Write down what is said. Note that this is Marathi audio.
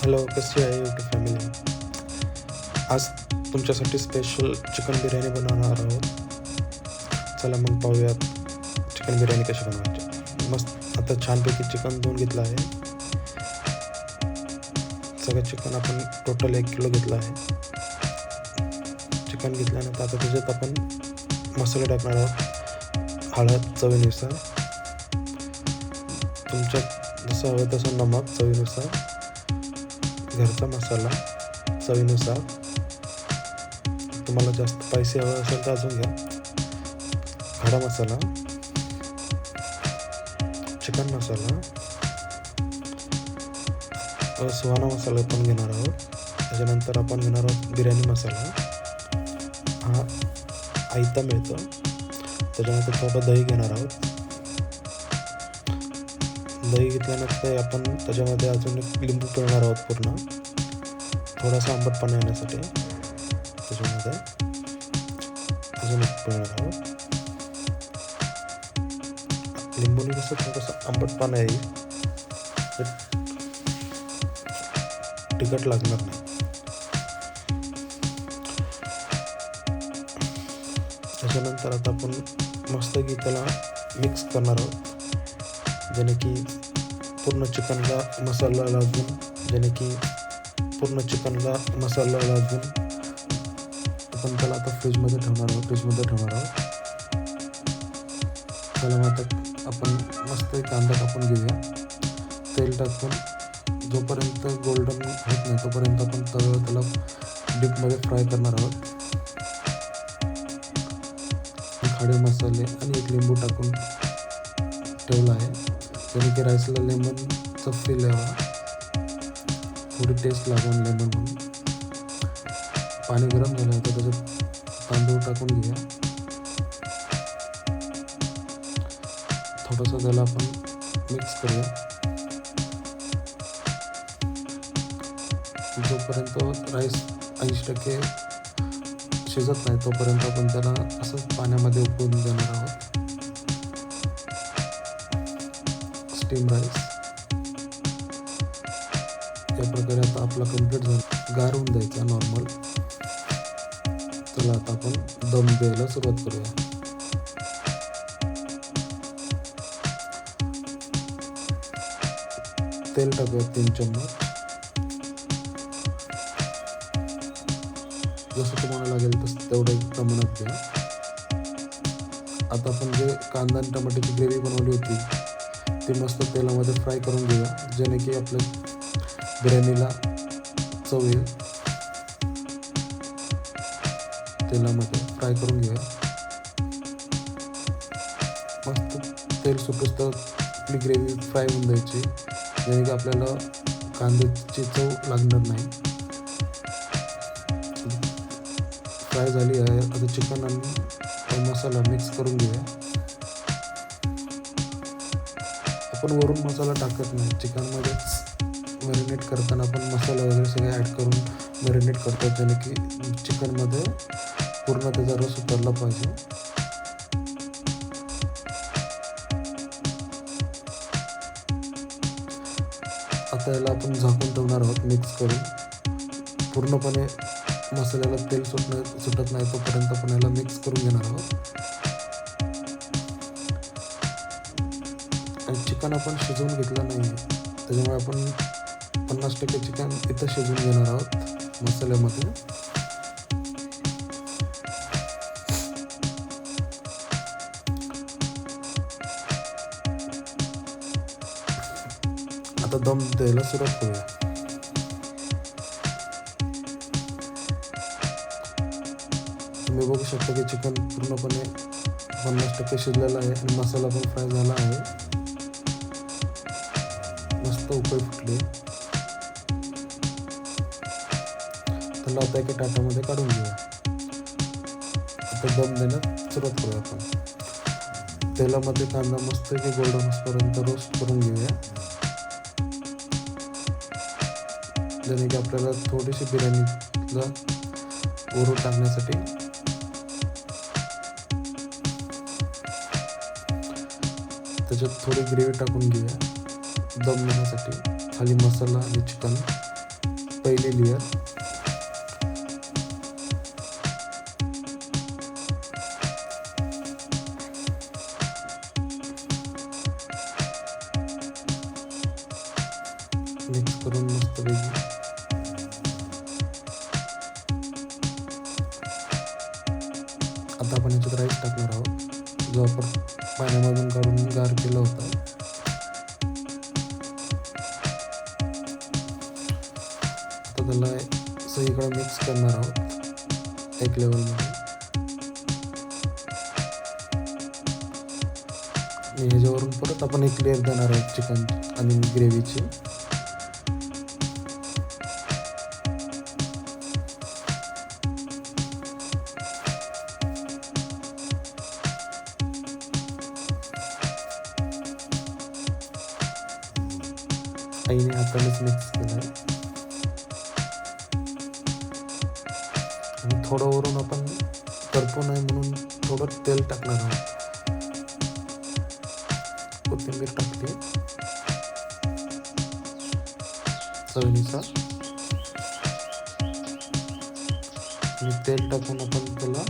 हॅलो, कशी आहे यूट्यूब फॅमिली? आज तुमच्यासाठी स्पेशल चिकन बिर्याणी बनवणार आहोत. चला मग पाहूयात चिकन बिर्याणी कशी बनवायची. मस्त आता छानपैकी चिकन धुवून घेतलं आहे. सगळं चिकन आपण टोटल 1 किलो घेतलं आहे. चिकन घेतल्यानंतर आता त्याच्यात आपण मसाले टाकणार आहोत. हळद चवीनुसार, तुमच्यात जसं हवं तसं नमक चवीनुसार, घरचा मसाला चवीनुसार. तुम्हाला जास्त स्पायसी हवं असेल तर अजून घ्या. खडा मसाला, चिकन मसाला, सुहाना मसाला पण घेणार आहोत. त्याच्यानंतर आपण घेणार आहोत बिर्याणी मसाला. हा आयता मिळतो. त्याच्यानंतर थोडं दही घेणार आहोत. दही घेतल्यानंतर आपण त्याच्यामध्ये अजून एक लिंबू पिळणार आहोत पूर्ण, थोडासा आंबटपणा येण्यासाठी. त्याच्यामध्ये अजून एक पिळणार आहोत. लिंबूने कसं थोडंसं आंबटपणा येईल, तिखट लागणार नाही. त्याच्यानंतर आता आपण मस्तपैकी त्याला मिक्स करणार आहोत, जेणे की पूर्ण चिकनला मसाला लागून आपण त्याला आता फ्रीजमध्ये ठेवणार आहोत. त्याला मग आता आपण मस्त कांदा कापून घेऊया. तेल टाकून जोपर्यंत गोल्डन होत नाही तोपर्यंत आपण त्याला डीपमध्ये फ्राय करणार आहोत. खडे मसाले आणि एक लिंबू टाकून ठेवला आहे, त्याने की राईसला लेमनचा फील यावा, थोडी टेस्ट लागून लेमन म्हणून. पाणी गरम झालं तर त्याच्यात तांदूळ टाकून घेऊया. थोडंसं त्याला आपण मिक्स करूया. जोपर्यंत राईस 80% शिजत नाही तोपर्यंत आपण त्याला असंच पाण्यामध्ये उकळून देणार आहोत. स्टीम राईस या प्रकारे आता आपला कम्प्लीट झाला. गार होऊन द्यायचा नॉर्मल. चला आता आपण दम द्यायला सुरुवात करूया. तेल टाकूया 3 चम्मच. जसं तुम्हाला लागेल तसं तेवढं प्रमाणात घ्या. आता आपण जे कांदा आणि टमाट्याची ग्रेव्ही बनवली होती ती मस्त तेलामध्ये फ्राय करून घेऊया, जेणे की आपल्या बिर्याणीला चव येईल. तेलामध्ये फ्राय करून घेऊया. मस्त तेल सुटूस तर आपली ग्रेव्ही फ्राय होऊन द्यायची, जेणे की आपल्याला कांद्याची चव लागणार नाही. फ्राय झाली आहे. आता चिकन आणि मसाला मिक्स करून घेऊया. आपण वरून मसाला टाकत नाही, चिकनमध्येच मॅरिनेट करताना आपण मसाला वगैरे सगळे ॲड करून मॅरिनेट करतात, ज्याने की चिकनमध्ये पूर्ण त्याचा रस उतरला पाहिजे. आता याला आपण झाकून ठेवणार आहोत मिक्स करून. पूर्णपणे मसाल्याला तेल सुटत नाही तोपर्यंत आपण याला मिक्स करून घेणार आहोत. आणि चिकन आपण शिजवून घेतलं नाही आहे, त्याच्यामुळे आपण 50% चिकन इथं शिजवून घेणार आहोत मसाल्यामध्ये. आता दम द्यायला सुरुवात करूया. तुम्ही बघू शकता की चिकन पूर्णपणे 50% शिजलेलं आहे आणि मसाला पण फ्राय झाला आहे. मस्त उकळी फुटली. त्याला आता एका ताटामध्ये काढून घेऊया. आता दम देण्यास सुरुवात करूया आपण. तेलामध्ये कांदा मस्त की गोल्डन होईपर्यंत रोस्ट करून घेऊया, ज्याने की आपल्याला थोडीशी बिर्याणीला वरून टाकण्यासाठी त्याच्यात थोडी ग्रेव्ही टाकून घेऊया दम देण्यासाठी. खाली मसाला आणि चिकन पहिली लेयर. मिक्स करून मस्तपैकी आता आपण याच्यात राईस टाकणार आहोत जो आपण पाण्यामधून काढून गार केला होता. आता त्याला सगळीकडे मिक्स करणार आहोत एक लेवलमध्ये. आणि ह्याच्यावरून परत आपण एक लेअर देणार आहोत चिकन आणि ग्रेव्हीची. आईने हातानेच मिक्स केलं आहे. आणि थोडं वरून आपण करपू नये म्हणून थोडं तेल टाकणार आहोत. कोथिंबीर टाकली चवीनुसार आणि तेल टाकून आपण त्याला